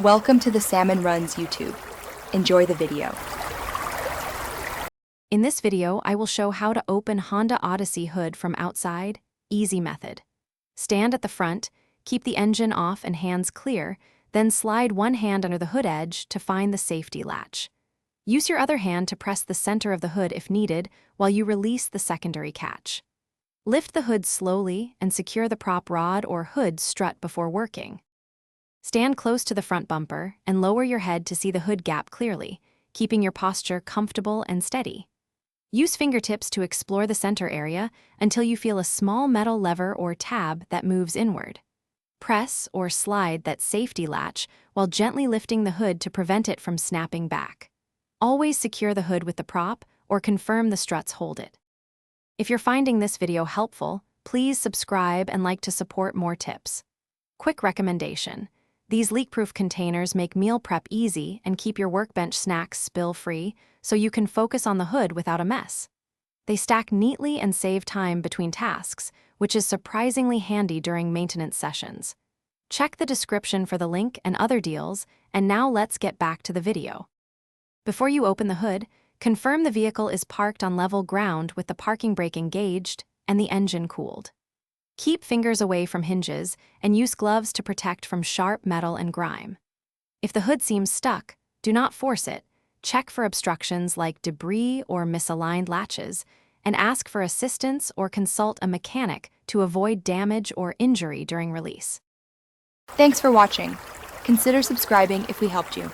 Welcome to the Salmon Runs YouTube. Enjoy the video. In this video, I will show how to open Honda Odyssey hood from outside, easy method. Stand at the front, keep the engine off and hands clear, then slide one hand under the hood edge to find the safety latch. Use your other hand to press the center of the hood if needed while you release the secondary catch. Lift the hood slowly and secure the prop rod or hood strut before working. Stand close to the front bumper and lower your head to see the hood gap clearly, keeping your posture comfortable and steady. Use fingertips to explore the center area until you feel a small metal lever or tab that moves inward. Press or slide that safety latch while gently lifting the hood to prevent it from snapping back. Always secure the hood with the prop or confirm the struts hold it. If you're finding this video helpful, please subscribe and like to support more tips. Quick recommendation. These leak-proof containers make meal prep easy and keep your workbench snacks spill-free so you can focus on the hood without a mess. They stack neatly and save time between tasks, which is surprisingly handy during maintenance sessions. Check the description for the link and other deals, and now let's get back to the video. Before you open the hood, confirm the vehicle is parked on level ground with the parking brake engaged and the engine cooled. Keep fingers away from hinges and use gloves to protect from sharp metal and grime. If the hood seems stuck, do not force it. Check for obstructions like debris or misaligned latches, and ask for assistance or consult a mechanic to avoid damage or injury during release. Thanks for watching. Consider subscribing if we helped you.